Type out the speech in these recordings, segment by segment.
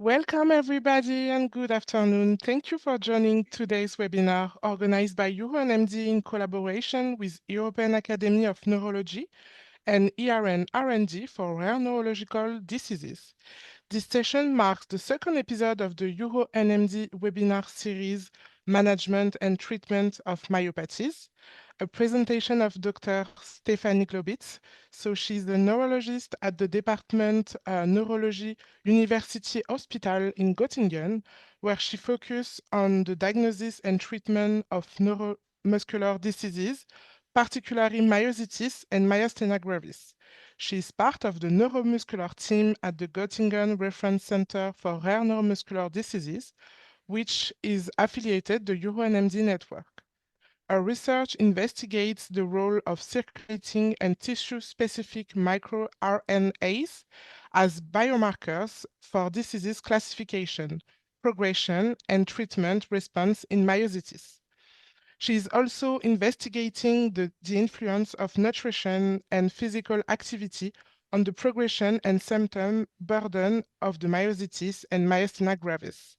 Welcome, everybody, and good afternoon. Thank you for joining today's webinar organized by EURO-NMD in collaboration with European Academy of Neurology and ERN-R&D for rare neurological diseases. This session marks the second episode of the EURO-NMD webinar series, Management and Treatment of Myopathies, a presentation of Dr. Stefanie Glaubitz. So she's a neurologist at the Department Neurology University Hospital in Göttingen, where she focuses on the diagnosis and treatment of neuromuscular diseases, particularly myositis and myasthenia gravis. She is part of the neuromuscular team at the Göttingen Reference Center for Rare Neuromuscular Diseases, which is affiliated to the EURO-NMD network. Her research investigates the role of circulating and tissue-specific microRNAs as biomarkers for diseases classification, progression, and treatment response in myositis. She is also investigating the influence of nutrition and physical activity on the progression and symptom burden of the myositis and myasthenia gravis.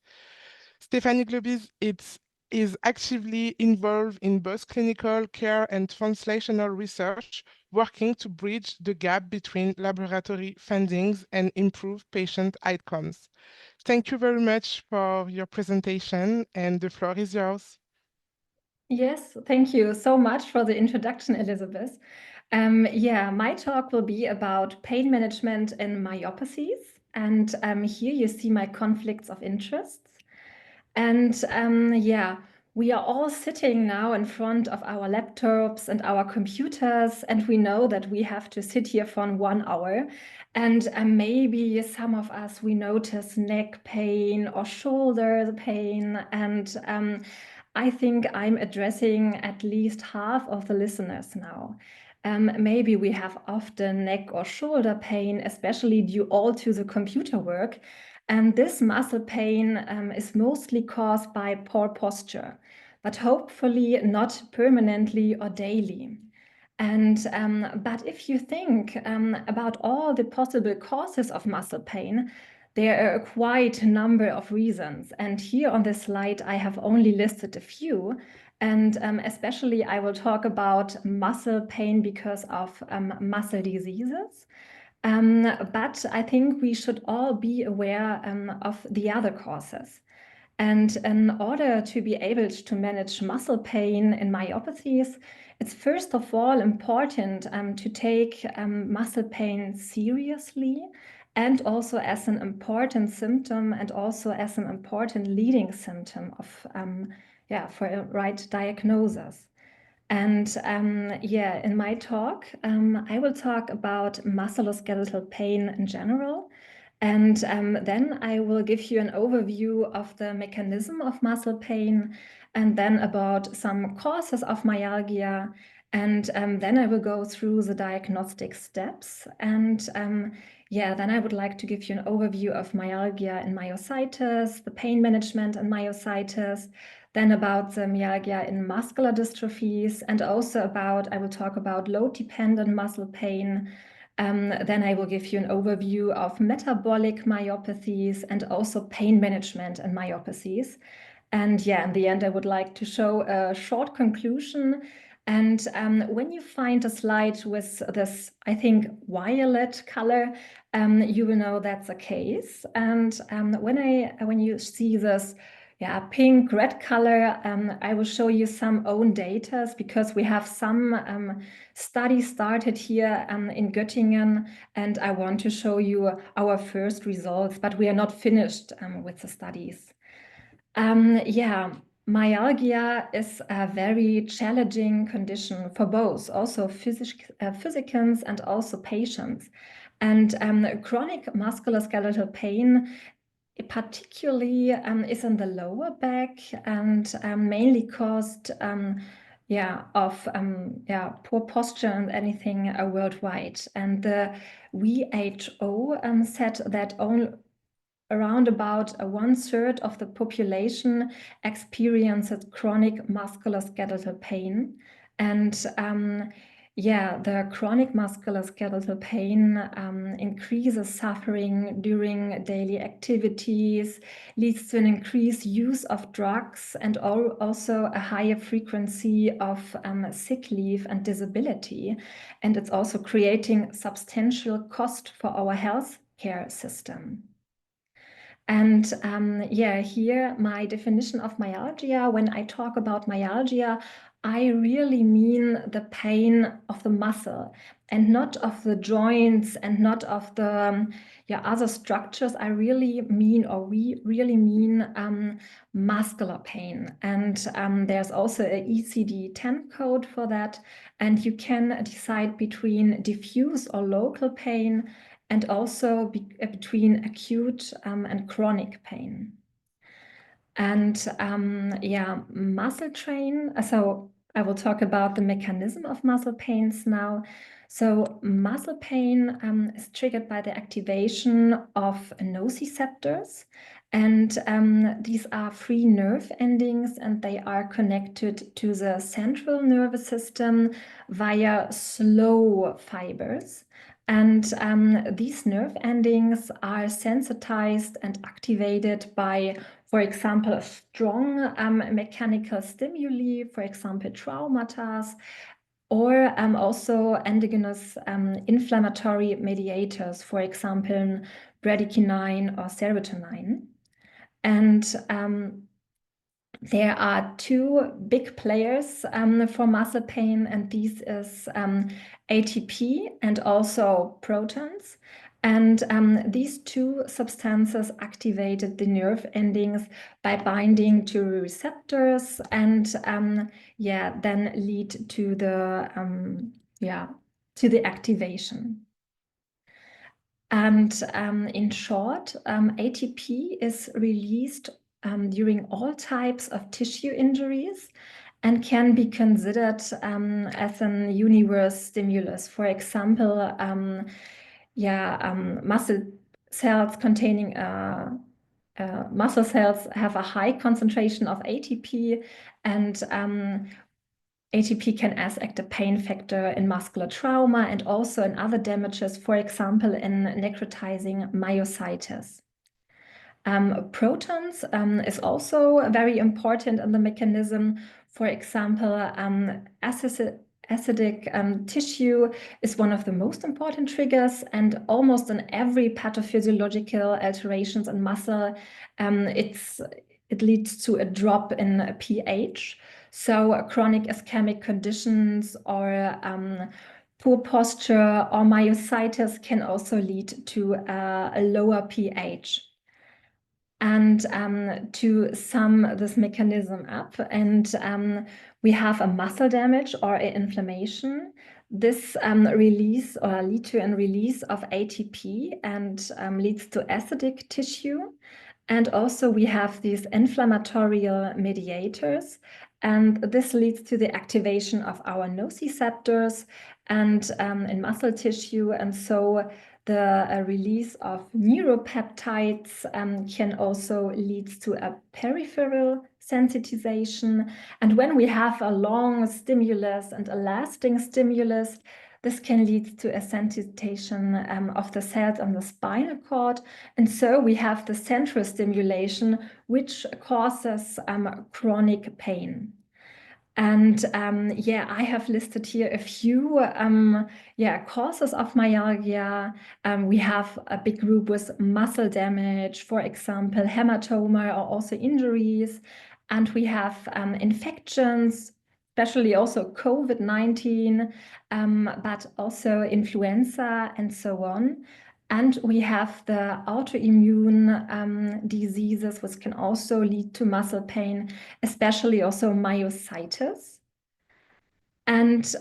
Stefanie Glaubitz is actively involved in both clinical care and translational research, working to bridge the gap between laboratory findings and improve patient outcomes. Thank you very much for your presentation, and the floor is yours. Yes, thank you so much for the introduction, Elizabeth. My talk will be about pain management in myopathies. And here you see my conflicts of interests. And we are all sitting now in front of our laptops and our computers, and we know that we have to sit here for 1 hour. And maybe some of us, we notice neck pain or shoulder pain. And I think I'm addressing at least half of the listeners now. Maybe we have often neck or shoulder pain, especially due all to the computer work. And this muscle pain is mostly caused by poor posture, but hopefully not permanently or daily. But if you think about all the possible causes of muscle pain, there are quite a number of reasons. And here on this slide, I have only listed a few. And especially I will talk about muscle pain because of muscle diseases. But I think we should all be aware of the other causes. And in order to be able to manage muscle pain in myopathies, it's first of all important to take muscle pain seriously and also as an important symptom and also as an important leading symptom of for a right diagnosis. And in my talk, I will talk about musculoskeletal pain in general. And then I will give you an overview of the mechanism of muscle pain, and then about some causes of myalgia. And then I will go through the diagnostic steps. And then I would like to give you an overview of myalgia and myositis, the pain management and myositis, then about the myalgia in muscular dystrophies, and also I will talk about load-dependent muscle pain. Then I will give you an overview of metabolic myopathies and also pain management and myopathies. And in the end, I would like to show a short conclusion. And when you find a slide with this, I think, violet color, you will know that's the case. And when you see this pink, red color, I will show you some own data because we have some studies started here in Göttingen, and I want to show you our first results, but we are not finished with the studies. Myalgia is a very challenging condition for both, also physicians and also patients. And chronic musculoskeletal pain particularly is in the lower back and mainly caused of poor posture and anything worldwide. And the WHO said that around about 1/3 of the population experiences chronic musculoskeletal pain. And Yeah, the chronic musculoskeletal pain increases suffering during daily activities, leads to an increased use of drugs, and also a higher frequency of sick leave and disability. And it's also creating substantial cost for our healthcare system. And yeah, here my definition of myalgia. When I talk about myalgia, I really mean the pain of the muscle and not of the joints and not of the other structures. I really mean, or we really mean muscular pain. And there's also a ECD-10 code for that. And you can decide between diffuse or local pain, and also between acute and chronic pain. And yeah, muscle train. So I will talk about the mechanism of muscle pains now. So muscle pain is triggered by the activation of nociceptors. And these are free nerve endings, and they are connected to the central nervous system via slow fibers. And these nerve endings are sensitized and activated by, for example, a strong mechanical stimuli, for example, traumata, or also endogenous inflammatory mediators, for example, bradykinin or serotonin. And there are two big players for muscle pain, and these is ATP and also protons. And these two substances activated the nerve endings by binding to receptors, and yeah, then lead to the activation. And in short, ATP is released during all types of tissue injuries and can be considered as an universe stimulus. For example, muscle cells containing muscle cells have a high concentration of ATP, and ATP can act a pain factor in muscular trauma and also in other damages, for example, in necrotizing myositis. Protons is also very important in the mechanism. For example, acidic tissue is one of the most important triggers, and almost in every pathophysiological alterations in muscle, it leads to a drop in pH. So chronic ischemic conditions or poor posture or myositis can also lead to a lower pH. And to sum this mechanism up, and we have a muscle damage or an inflammation. This release or lead to a release of ATP and leads to acidic tissue. And also we have these inflammatory mediators, and this leads to the activation of our nociceptors and in muscle tissue. And so the release of neuropeptides can also lead to a peripheral sensitization. And when we have a long stimulus and a lasting stimulus, this can lead to a sensitization of the cells on the spinal cord. And so we have the central stimulation, which causes chronic pain. And yeah, I have listed here a few causes of myalgia. We have a big group with muscle damage, for example, hematoma or also injuries. And we have infections, especially also COVID-19, but also influenza and so on. And we have the autoimmune diseases, which can also lead to muscle pain, especially also myositis. And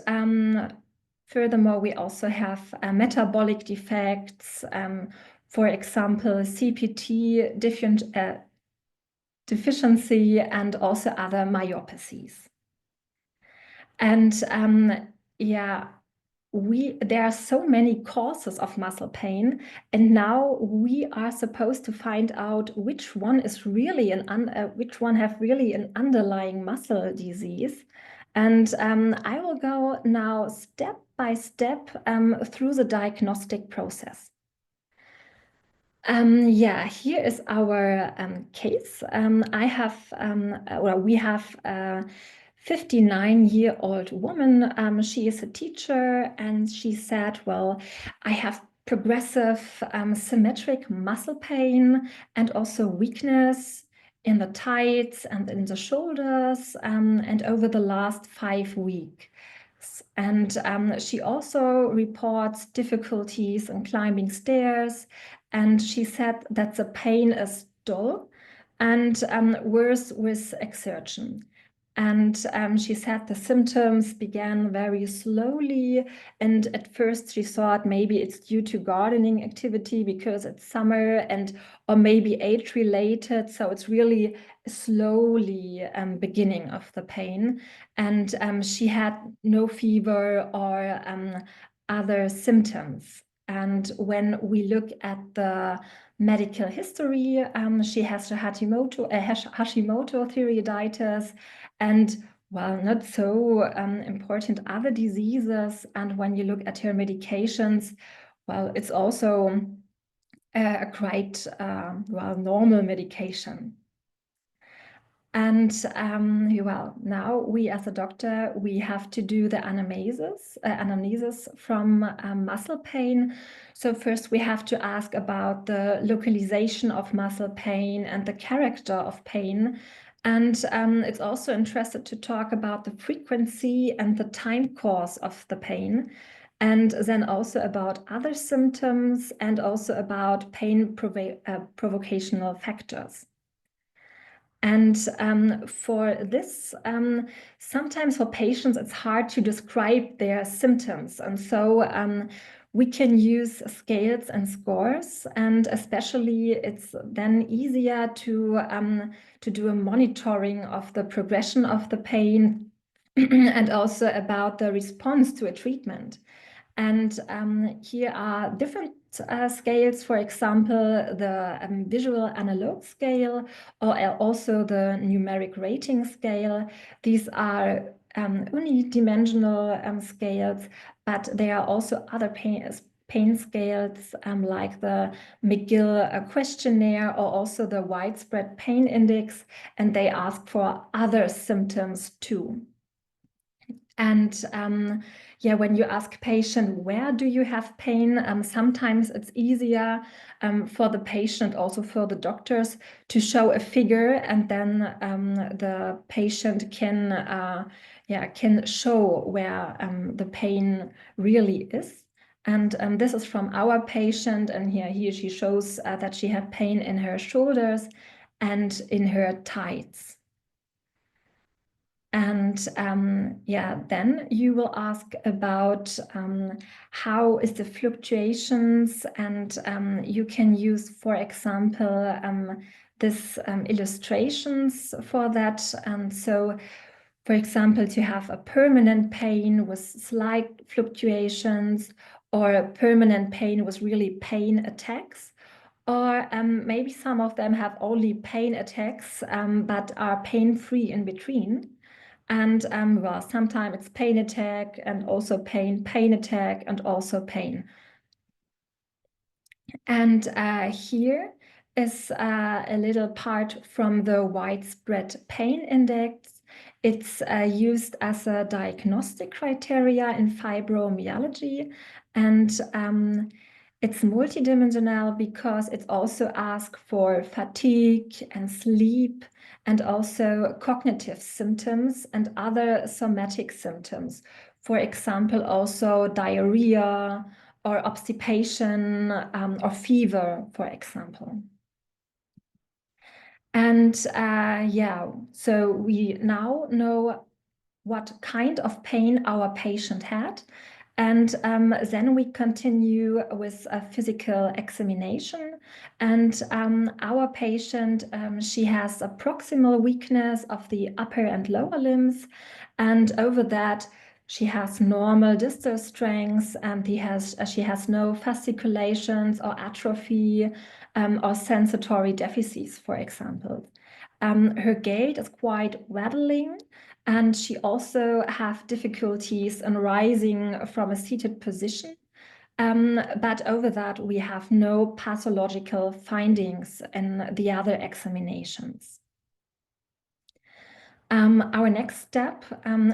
furthermore, we also have metabolic defects, for example, CPT deficiency, and also other myopathies. And yeah, there are so many causes of muscle pain, and now we are supposed to find out which one is really which one have really an underlying muscle disease. And I will go now step by step through the diagnostic process. Yeah, here is our case. We have a 59-year-old woman. She is a teacher, and she said, well, I have progressive symmetric muscle pain and also weakness in the thighs and in the shoulders, and over the last 5 weeks. And she also reports difficulties in climbing stairs, and she said that the pain is dull and worse with exertion. And she said the symptoms began very slowly, and at first she thought maybe it's due to gardening activity because it's summer, and or maybe age related. So it's really slowly beginning of the pain, and she had no fever or other symptoms. And when we look at the medical history, she has the Hashimoto thyroiditis, and well, not so important other diseases. And when you look at her medications, well, it's also a quite well normal medication. And well, now we as a doctor, we have to do the anamnesis from muscle pain. So first we have to ask about the localization of muscle pain and the character of pain. And it's also interested to talk about the frequency and the time course of the pain. And then also about other symptoms and also about pain provocational factors. And for this, sometimes for patients, it's hard to describe their symptoms. And so we can use scales and scores, and especially it's then easier to do a monitoring of the progression of the pain and also about the response to a treatment. And here are different scales, for example, the visual analog scale, or also the numeric rating scale. These are unidimensional scales, but there are also other pain scales like the McGill questionnaire or also the widespread pain index, and they ask for other symptoms too. And yeah, when you ask patient, where do you have pain? Sometimes it's easier for the patient, also for the doctors, to show a figure, and then the patient can show where the pain really is. And this is from our patient, and here she shows that she had pain in her shoulders and in her thighs. And yeah, then you will ask about how is the fluctuations, and you can use, for example, this illustrations for that. And so, for example, to have a permanent pain with slight fluctuations, or a permanent pain with really pain attacks. Or maybe some of them have only pain attacks, but are pain-free in between. And well, sometimes it's pain attack and also pain attack and also pain. And here is a little part from the widespread pain index. It's used as a diagnostic criteria in fibromyalgia, and it's multidimensional because it also asks for fatigue and sleep and also cognitive symptoms and other somatic symptoms. For example, also diarrhea or obstipation or fever, for example. And yeah, so we now know what kind of pain our patient had. And then we continue with a physical examination. And our patient, she has a proximal weakness of the upper and lower limbs. And over that, she has normal distal strength, and she has no fasciculations or atrophy or sensory deficits, for example. Her gait is quite waddling, And she also have difficulties in rising from a seated position. But over that, we have no pathological findings in the other examinations. Our next step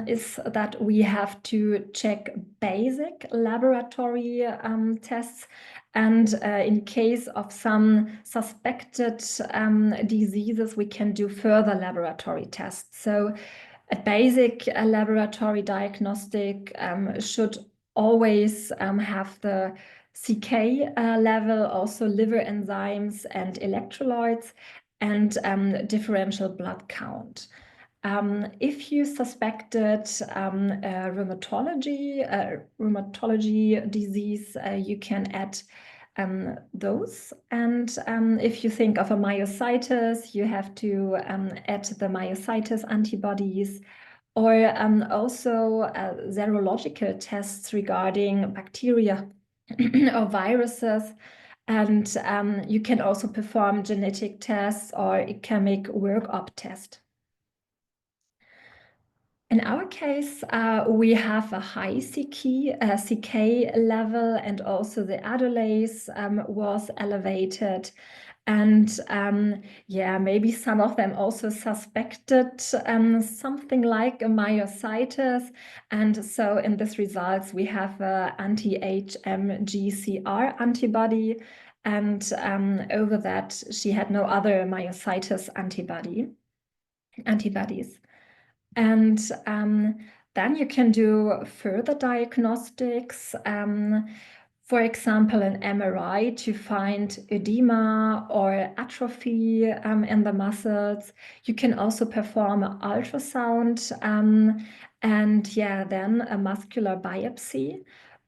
is that we have to check basic laboratory tests. And in case of some suspected diseases, we can do further laboratory tests. So a basic laboratory diagnostic should always have the CK level, also liver enzymes and electrolytes, and differential blood count. If you suspected a rheumatology disease, you can add those. And if you think of a myositis, you have to add the myositis antibodies, or also serological tests regarding bacteria or viruses. And you can also perform genetic tests or a chemic workup test. In our case, we have a high CK level, and also the adolase was elevated. And yeah, maybe some of them also suspected something like a myositis. And so in this results, we have an anti-HMGCR antibody. And over that, she had no other myositis antibodies. And then you can do further diagnostics, for example, an MRI to find edema or atrophy in the muscles. You can also perform an ultrasound and yeah, then a muscular biopsy.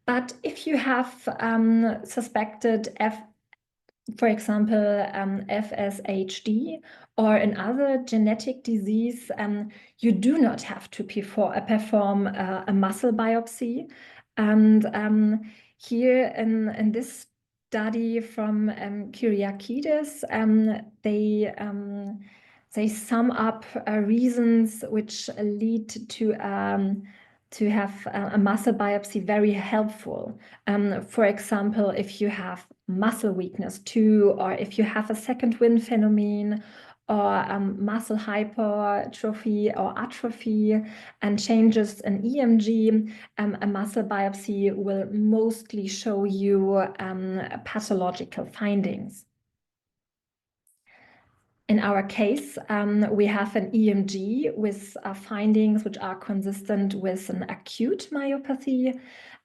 But if you have suspected for example, FSHD or another genetic disease, you do not have to perform a muscle biopsy. And here in this study from Kyriakides, they sum up reasons which lead to have a muscle biopsy very helpful. For example, if you have muscle weakness too, or if you have a second wind phenomenon, or muscle hypertrophy or atrophy and changes in EMG, a muscle biopsy will mostly show you pathological findings. In our case, we have an EMG with findings which are consistent with an acute myopathy.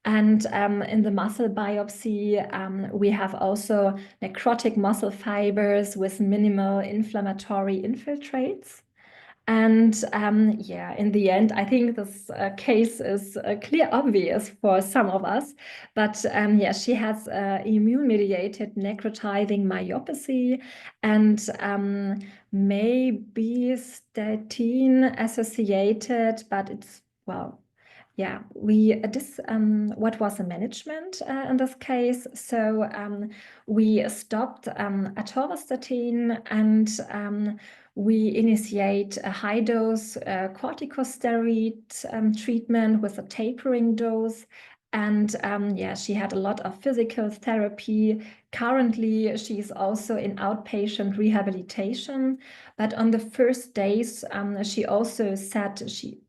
And in the muscle biopsy, we have also necrotic muscle fibers with minimal inflammatory infiltrates. And yeah, in the end, I think this case is clear obvious for some of us. But yeah, she has immune-mediated necrotizing myopathy and maybe statin associated, but it's, well, yeah, what was the management in this case? So we stopped atorvastatin and we initiate a high-dose corticosteroid treatment with a tapering dose. And yeah, she had a lot of physical therapy. Currently, she is also in outpatient rehabilitation. But on the first days, she also said she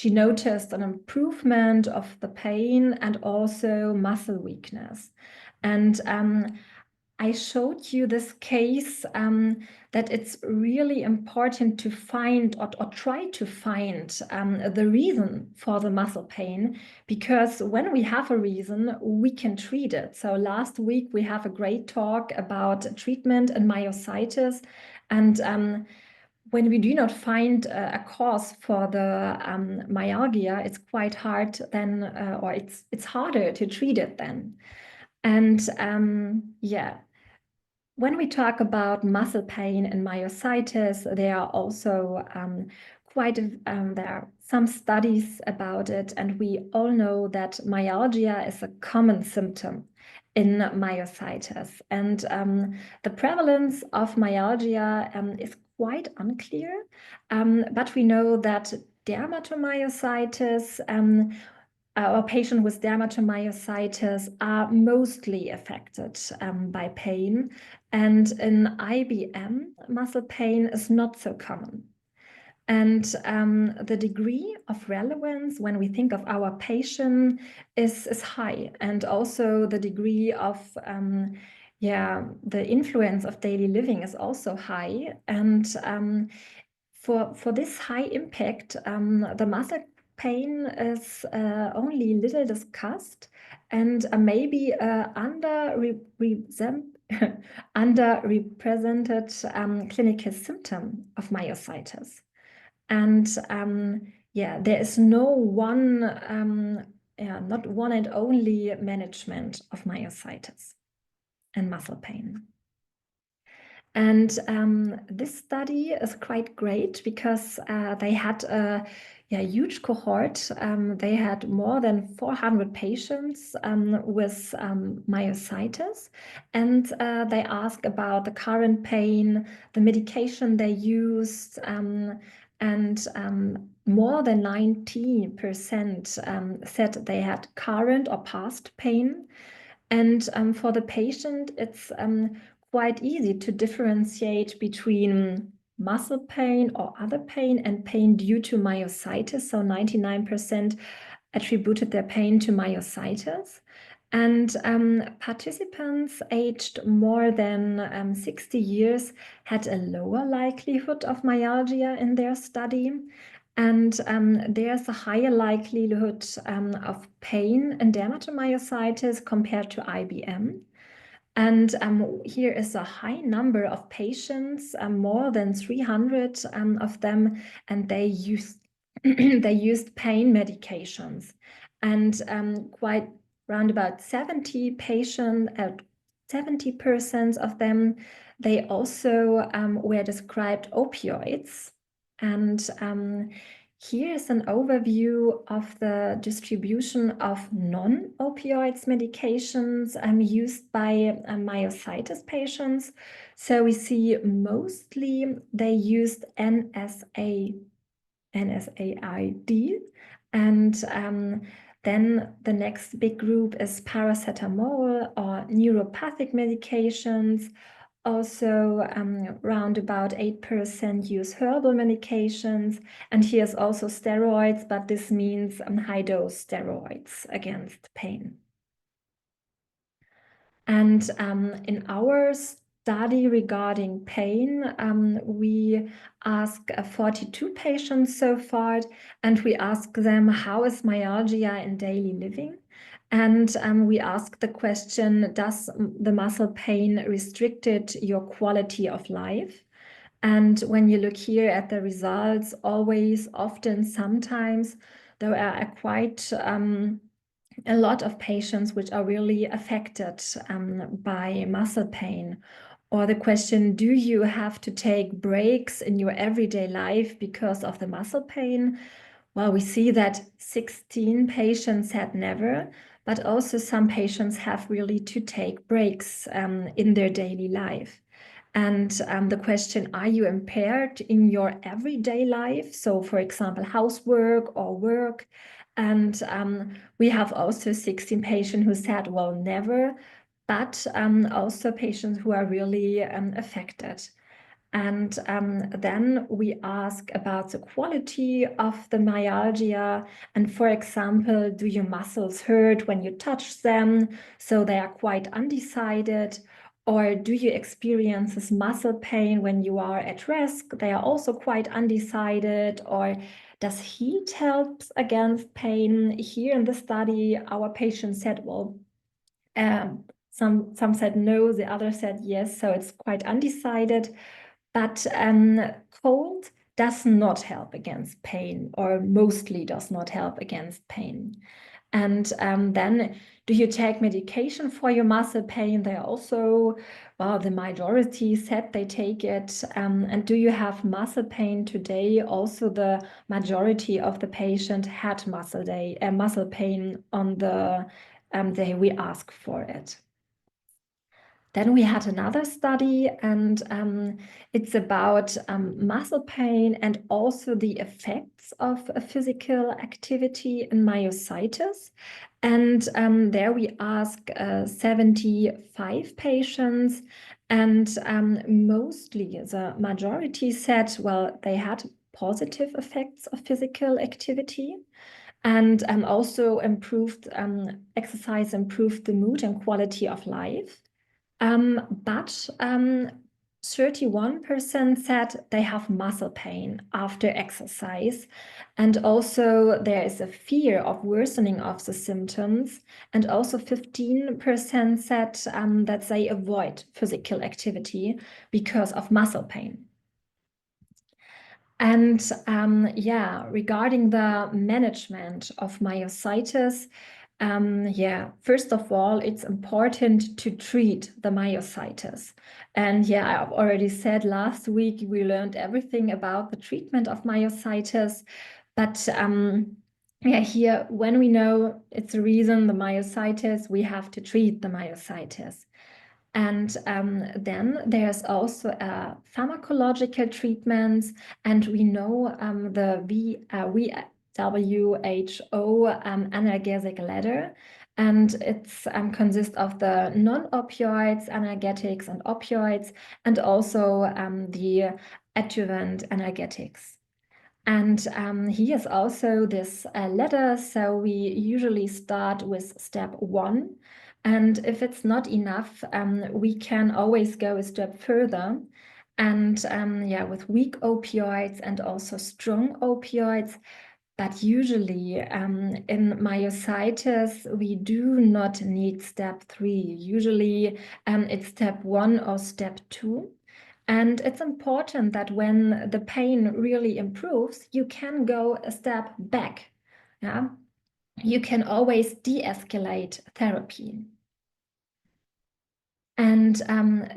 noticed an improvement of the pain and also muscle weakness. And I showed you this case that it's really important to find or try to find the reason for the muscle pain, because when we have a reason, we can treat it. So last week we have a great talk about treatment and myositis, and when we do not find a cause for the myalgia, it's quite hard then, or it's harder to treat it then. And yeah, when we talk about muscle pain and myositis, there are also there are some studies about it, and we all know that myalgia is a common symptom in myositis. And the prevalence of myalgia is quite unclear, but we know that dermatomyositis, our patients with dermatomyositis are mostly affected by pain, and in IBM, muscle pain is not so common. And the degree of relevance when we think of our patient is high, and also the degree of the influence of daily living is also high. And for this high impact, the muscle pain is only little discussed and maybe underrepresented clinical symptom of myositis. And there is no one, not one and only management of myositis and muscle pain. And this study is quite great because they had a huge cohort. They had more than 400 patients with myositis, and they asked about the current pain, the medication they used, and more than 90% said they had current or past pain. And for the patient, it's quite easy to differentiate between muscle pain or other pain and pain due to myositis. So 99% attributed their pain to myositis. And participants aged more than 60 years had a lower likelihood of myalgia in their study. And there's a higher likelihood of pain in dermatomyositis compared to IBM. And here is a high number of patients, more than 300 of them, and they used pain medications. And quite around about 70% of them, they also were described opioids. And here is an overview of the distribution of non-opioids medications used by myositis patients. So we see mostly they used NSAID, and then the next big group is paracetamol or neuropathic medications. Also, around about 8% use herbal medications, and here's also steroids, but this means high-dose steroids against pain. And in our study regarding pain, we asked 42 patients so far, and we asked them, how is myalgia in daily living? And we asked the question, does the muscle pain restricted your quality of life? And when you look here at the results, always, often, sometimes, there are quite a lot of patients which are really affected by muscle pain. Or the question, do you have to take breaks in your everyday life because of the muscle pain? Well, we see that 16 patients had never, but also some patients have really to take breaks in their daily life. And the question, are you impaired in your everyday life? So, for example, housework or work. And we have also 16 patients who said, well, never, but also patients who are really affected. And then we ask about the quality of the myalgia. And for example, do your muscles hurt when you touch them? So they are quite undecided. Or do you experience this muscle pain when you are at rest? They are also quite undecided. Or does heat help against pain? Here in the study, our patient said, well, some said no, the other said yes. So it's quite undecided. But cold does not help against pain, or mostly does not help against pain. And then, do you take medication for your muscle pain? They also, well, the majority said they take it. And do you have muscle pain today? Also, the majority of the patient had muscle pain on the day we asked for it. Then we had another study, and it's about muscle pain and also the effects of physical activity in myositis. And there we asked 75 patients, and mostly the majority said, well, they had positive effects of physical activity. And also improved exercise, improved the mood and quality of life. But 31% said they have muscle pain after exercise. And also there is a fear of worsening of the symptoms. And also 15% said that they avoid physical activity because of muscle pain. And yeah, regarding the management of myositis, first of all, it's important to treat the myositis. And yeah, I've already said last week we learned everything about the treatment of myositis, but yeah, here when we know it's a reason the myositis, we have to treat the myositis. And then there's also pharmacological treatments, and we know the WHO analgesic ladder, and it's consists of the non-opioids, analgetics, and opioids, and also the adjuvant analgetics. And here's also this ladder. So we usually start with step 1. And if it's not enough, we can always go a step further. And yeah, with weak opioids and also strong opioids. But usually in myositis, we do not need step 3. Usually it's step 1 or step 2. And it's important that when the pain really improves, you can go a step back. Yeah? You can always de-escalate therapy. And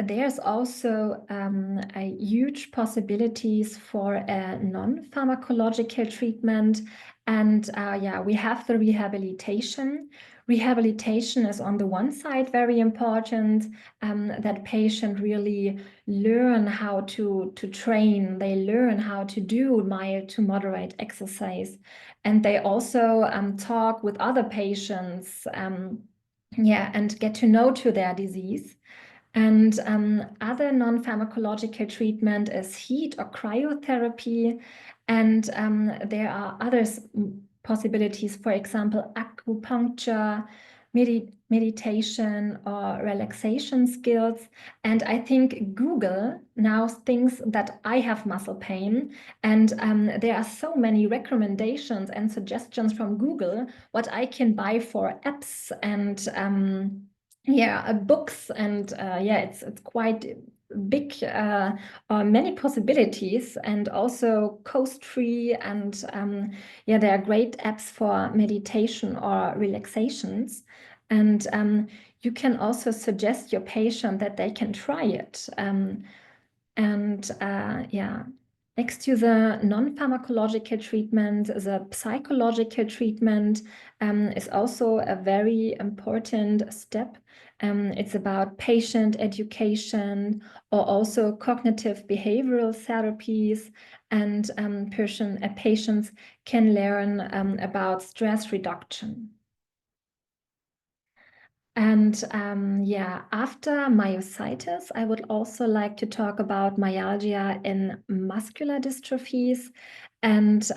there's also a huge possibilities for a non-pharmacological treatment. And yeah, we have the rehabilitation. Rehabilitation is on the one side very important, that patient really learn how to train. They learn how to do mild to moderate exercise. And they also talk with other patients, yeah, and get to know to their disease. And other non-pharmacological treatment is heat or cryotherapy. And there are other possibilities, for example, acupuncture, meditation, or relaxation skills. And I think Google now thinks that I have muscle pain. And there are so many recommendations and suggestions from Google what I can buy for apps and yeah, books, and yeah, it's quite big, many possibilities, and also cost-free, and yeah, there are great apps for meditation or relaxations, and you can also suggest your patient that they can try it, and yeah. Next to the non-pharmacological treatment, the psychological treatment is also a very important step. It's about patient education, or also cognitive behavioral therapies, and patients can learn about stress reduction. And yeah, after myositis, I would also like to talk about myalgia in muscular dystrophies, and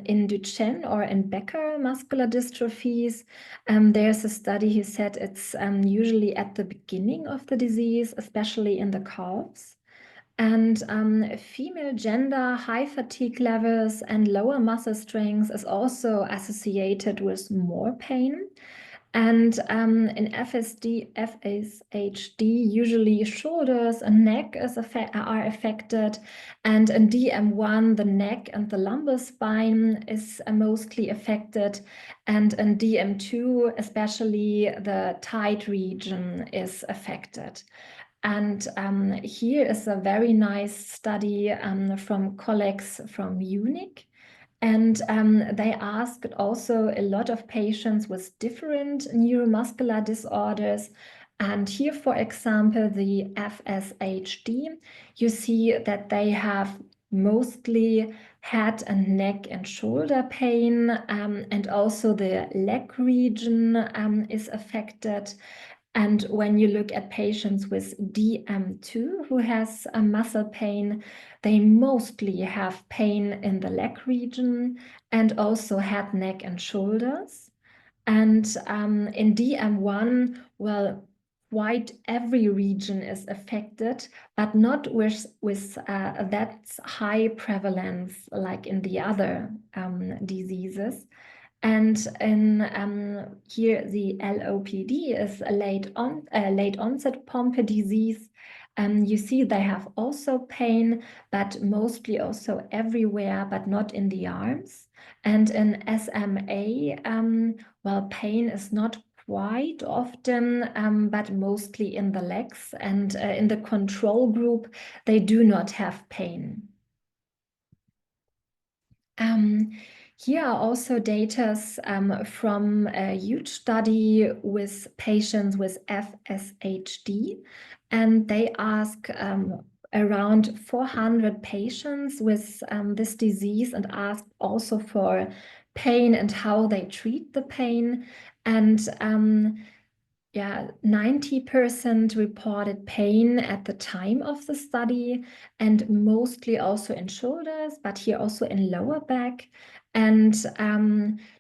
in Duchenne or in Becker muscular dystrophies. There's a study who said it's usually at the beginning of the disease, especially in the calves. And female gender, high fatigue levels, and lower muscle strength is also associated with more pain. And in FSHD, usually shoulders and neck are affected. And in DM1, the neck and the lumbar spine is mostly affected. And in DM2, especially the thigh region is affected. And here is a very nice study from colleagues from Munich. And they asked also a lot of patients with different neuromuscular disorders. And here, for example, the FSHD, you see that they have mostly head and neck and shoulder pain, and also the leg region is affected. And when you look at patients with DM2 who has a muscle pain, they mostly have pain in the leg region and also head, neck, and shoulders. And in DM1, well, quite every region is affected, but not with that high prevalence like in the other diseases. And in here, the LOPD is a late onset Pompe disease. You see they have also pain, but mostly also everywhere, but not in the arms. And in SMA, well, pain is not quite often, but mostly in the legs. And in the control group, they do not have pain. Here are also data from a huge study with patients with FSHD, and they ask around 400 patients with this disease and asked also for pain and how they treat the pain. And yeah, 90% reported pain at the time of the study, and mostly also in shoulders, but here also in lower back. And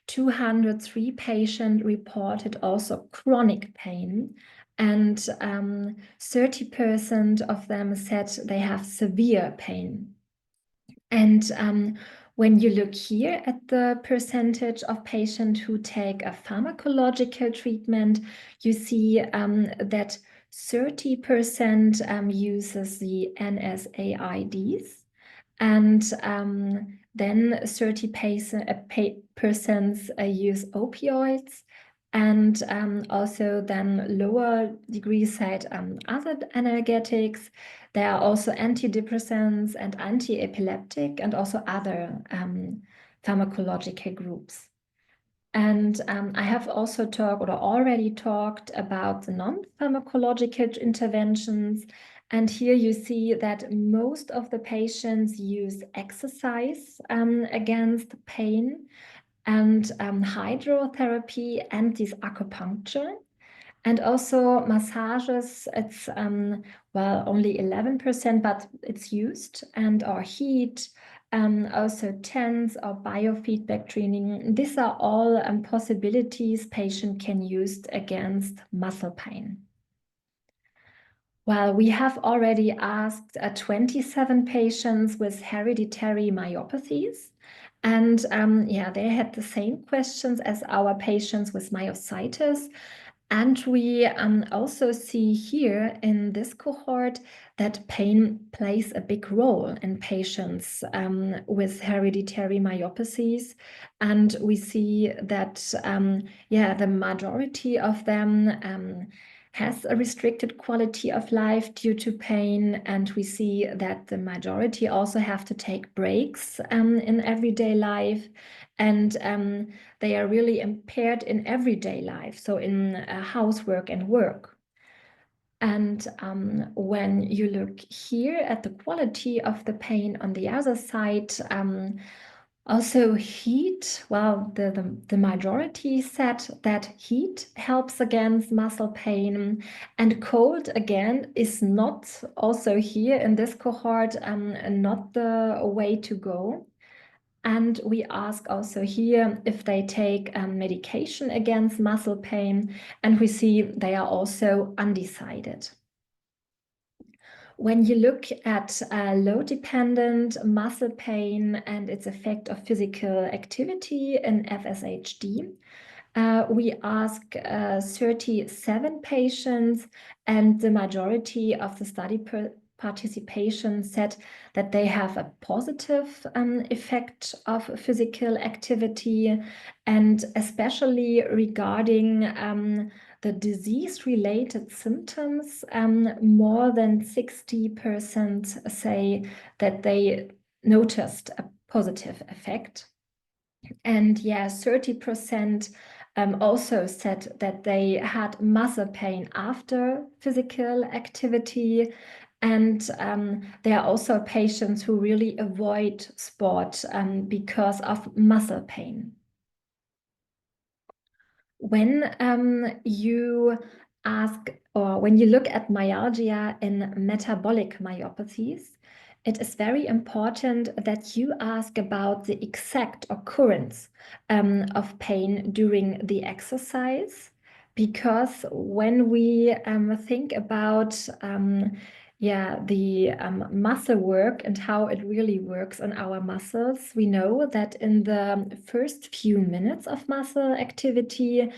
203 patients reported also chronic pain, and 30% of them said they have severe pain. And when you look here at the percentage of patients who take a pharmacological treatment, you see that 30% uses the NSAIDs, and then 30% use opioids, and also then lower degree said other analgetics. There are also antidepressants and anti-epileptic and also other pharmacological groups. And I have also already talked about the non-pharmacological interventions. And here you see that most of the patients use exercise against pain, and hydrotherapy, and this acupuncture. And also massages, it's well, only 11%, but it's used, and or heat, also TENS or biofeedback training. These are all possibilities patient can use against muscle pain. Well, we have already asked 27 patients with hereditary myopathies. And yeah, they had the same questions as our patients with myositis. And we also see here in this cohort that pain plays a big role in patients with hereditary myopathies. And we see that, yeah, the majority of them has a restricted quality of life due to pain. And we see that the majority also have to take breaks in everyday life. And they are really impaired in everyday life, so in housework and work. And when you look here at the quality of the pain on the other side, also heat, well, the majority said that heat helps against muscle pain, and cold again is not also here in this cohort not the way to go. And we ask also here if they take medication against muscle pain, and we see they are also undecided. When you look at load-dependent muscle pain and its effect of physical activity in FSHD, we ask 37 patients, and the majority of the study participation said that they have a positive effect of physical activity, and especially regarding the disease-related symptoms, more than 60% say that they noticed a positive effect. And yeah, 30% also said that they had muscle pain after physical activity. And there are also patients who really avoid sport because of muscle pain. When you ask, or when you look at myalgia in metabolic myopathies, it is very important that you ask about the exact occurrence of pain during the exercise, because when we think about the muscle work and how it really works on our muscles, we know that in the first few minutes of muscle activity,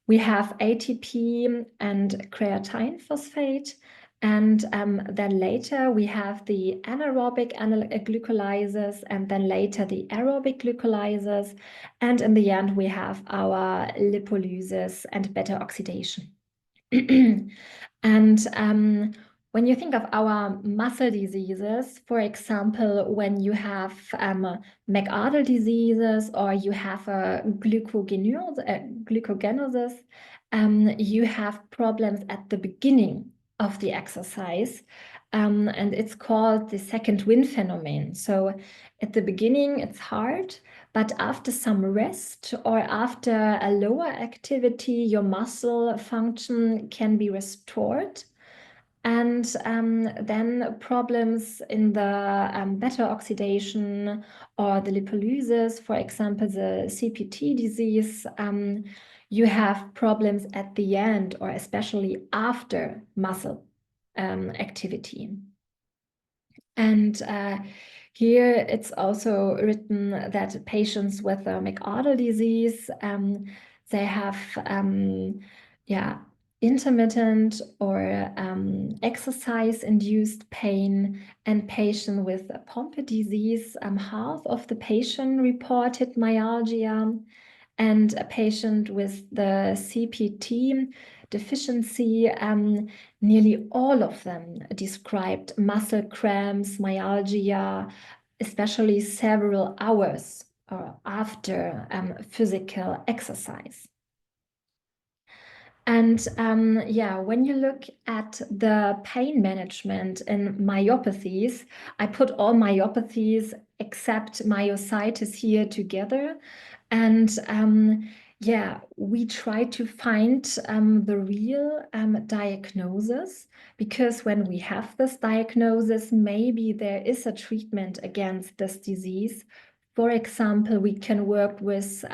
we have ATP and creatine phosphate. And then later we have the anaerobic glycolysis, and then later the aerobic glycolysis. And in the end, we have our lipolysis and beta oxidation. And when you think of our muscle diseases, for example, when you have McArdle diseases or you have a glucogenosis, you have problems at the beginning of the exercise. And it's called the second wind phenomenon. So at the beginning, it's hard, but after some rest or after a lower activity, your muscle function can be restored. And then problems in the beta oxidation or the lipolysis, for example, the CPT disease, you have problems at the end or especially after muscle activity. And here it's also written that patients with McArdle disease, they have intermittent or exercise-induced pain, and patient with Pompe disease, half of the patient reported myalgia, and a patient with the CPT deficiency, nearly all of them described muscle cramps, myalgia, especially several hours after physical exercise. And when you look at the pain management in myopathies, I put all myopathies except myositis here together. And we try to find the real diagnosis, because when we have this diagnosis, maybe there is a treatment against this disease. For example, we can work with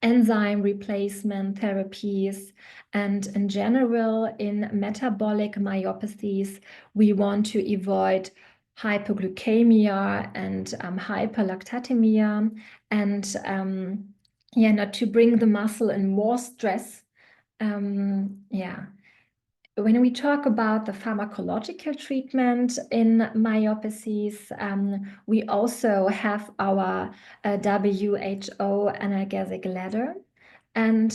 enzyme replacement therapies. And in general, in metabolic myopathies, we want to avoid hypoglycemia and hyperlactatemia, and not to bring the muscle in more stress. When we talk about the pharmacological treatment in myopathies, we also have our WHO analgesic ladder. And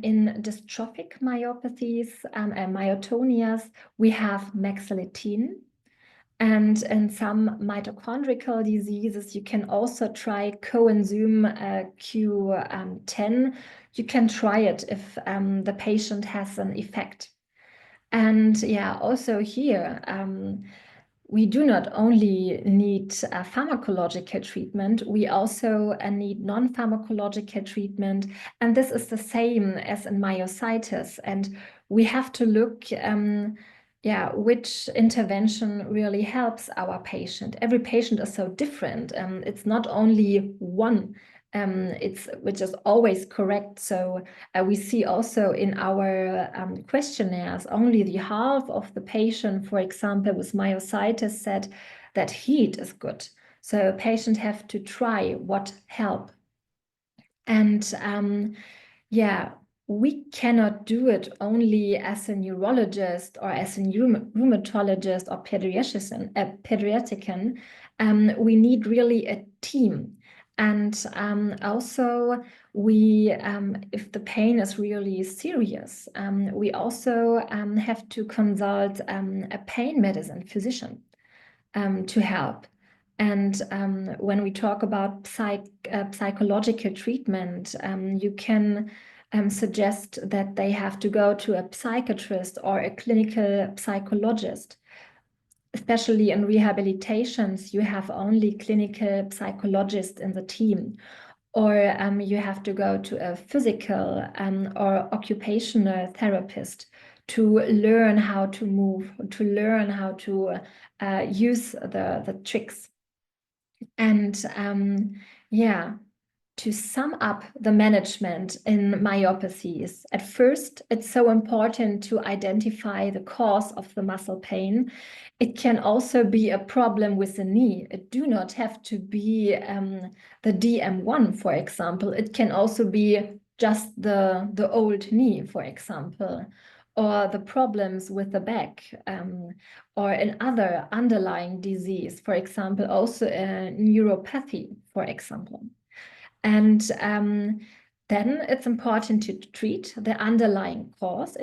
in dystrophic myopathies and myotonias, we have mexiletine. And in some mitochondrial diseases, you can also try coenzyme Q10. You can try it if the patient has an effect. And also here, we do not only need pharmacological treatment, we also need non-pharmacological treatment. And this is the same as in myositis. And we have to look which intervention really helps our patient. Every patient is so different. It's not only one which is always correct. So we see also in our questionnaires, only the half of the patient, for example, with myositis, said that heat is good. So patients have to try what help. And we cannot do it only as a neurologist or as a rheumatologist or pediatrician. We need really a team. And also, if the pain is really serious, we also have to consult a pain medicine physician to help. And when we talk about psychological treatment, you can suggest that they have to go to a psychiatrist or a clinical psychologist. Especially in rehabilitations, you have only clinical psychologists in the team, or you have to go to a physical or occupational therapist to learn how to move, to learn how to use the tricks. And yeah, to sum up the management in myopathies, at first, it's so important to identify the cause of the muscle pain. It can also be a problem with the knee. It do not have to be the DM1, for example. It can also be just the old knee, for example, or the problems with the back, or another underlying disease, for example, also a neuropathy, for example. And then it's important to treat the underlying cause,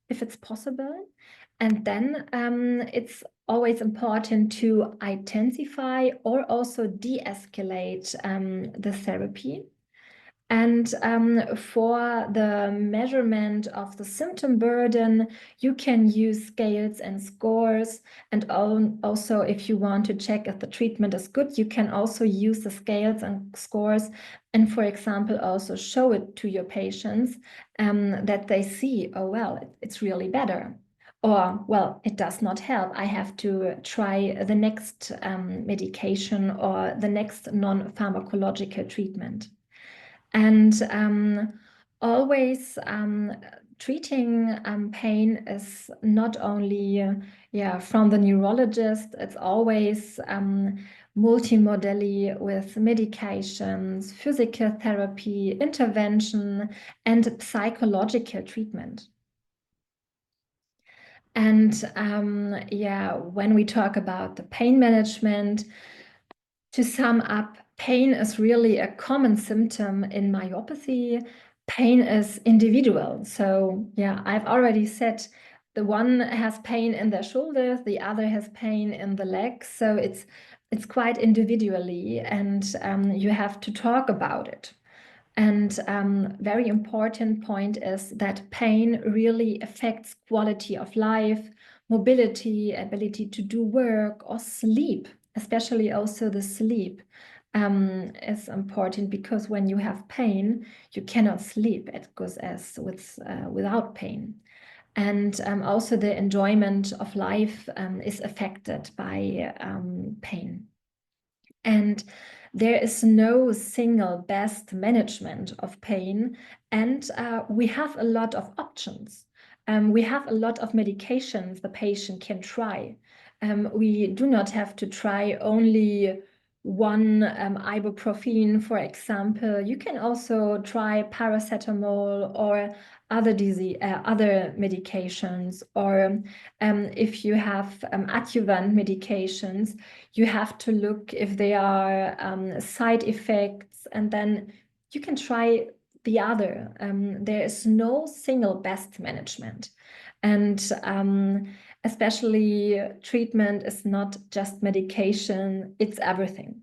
if it's possible. And then it's always important to intensify or also de-escalate the therapy. And for the measurement of the symptom burden, you can use scales and scores. And also, if you want to check if the treatment is good, you can also use the scales and scores. And for example, also show it to your patients that they see, oh, well, it's really better. Or, well, it does not help. I have to try the next medication or the next non-pharmacological treatment. And always treating pain is not only from the neurologist, it's always multimodally with medications, physical therapy, intervention, and psychological treatment. And when we talk about the pain management, to sum up, pain is really a common symptom in myopathy. Pain is individual. So yeah, I've already said the one has pain in their shoulders, the other has pain in the legs. So it's quite individually, and you have to talk about it. And very important point is that pain really affects quality of life, mobility, ability to do work or sleep, especially also the sleep is important, because when you have pain, you cannot sleep. It goes as without pain. And also the enjoyment of life is affected by pain. And there is no single best management of pain. And we have a lot of options. We have a lot of medications the patient can try. We do not have to try only one ibuprofen, for example. You can also try paracetamol or other medications, or if you have adjuvant medications, you have to look if there are side effects, and then you can try the other. There is no single best management. And especially treatment is not just medication, it's everything.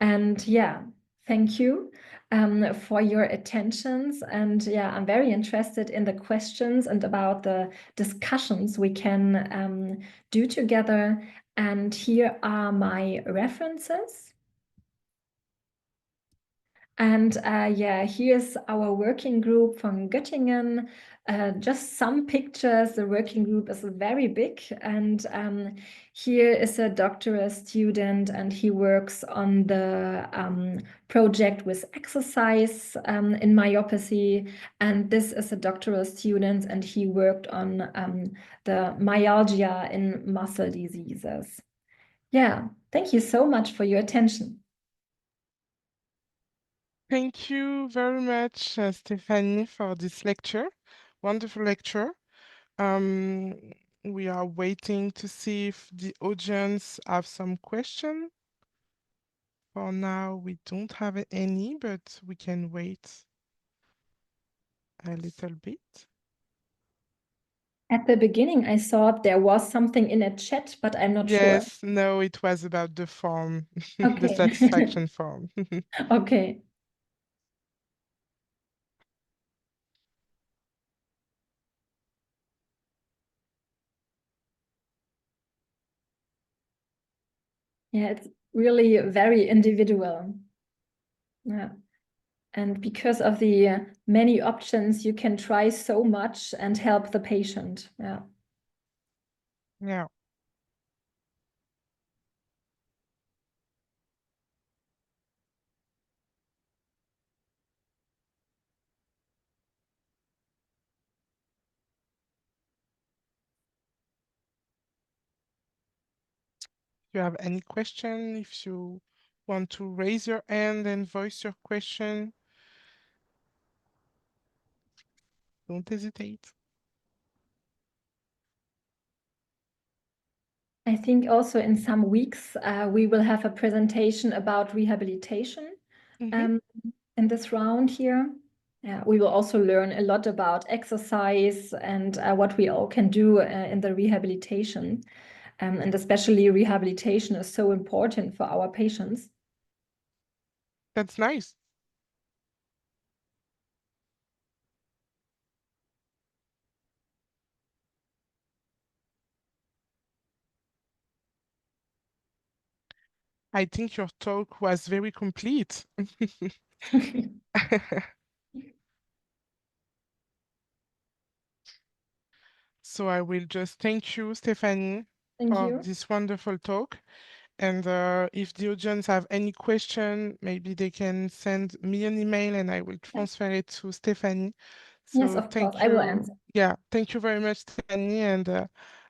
And yeah, thank you for your attentions. And yeah, I'm very interested in the questions and about the discussions we can do together. And here are my references. And here's our working group from Göttingen. Just some pictures. The working group is very big. And here is a doctoral student, and he works on the project with exercise in myopathy. And this is a doctoral student, and he worked on the myalgia in muscle diseases. Yeah, thank you so much for your attention. Thank you very much, Stefanie, for this lecture. Wonderful lecture. We are waiting to see if the audience have some question. For now, we don't have any, but we can wait a little bit. At the beginning, I thought there was something in a chat, but I'm not sure. Yes, no, it was about the form, the Okay. satisfaction form. Okay. Yeah, it's really very individual. Yeah. And because of the many options, you can try so much and help the patient. Yeah. Yeah. If you have any question, if you want to raise your hand and voice your question, don't hesitate. I think also in some weeks we will have a presentation about rehabilitation Mm-hmm. in this round here. Yeah, we will also learn a lot about exercise and what we all can do in the rehabilitation. And especially rehabilitation is so important for our patients. That's nice. I think your talk was very complete. So I will just thank you, Stefanie, Thank for you. this wonderful talk. And if the audience have any question, maybe they can send me an email and I will Yeah. transfer it to Stefanie. Yes, So of course, thank I will you. answer. Yeah, thank you very much, Stefanie, and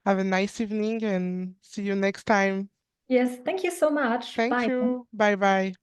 have a nice evening and see you next time. Yes, thank you so much. Thank Bye. you. Bye bye.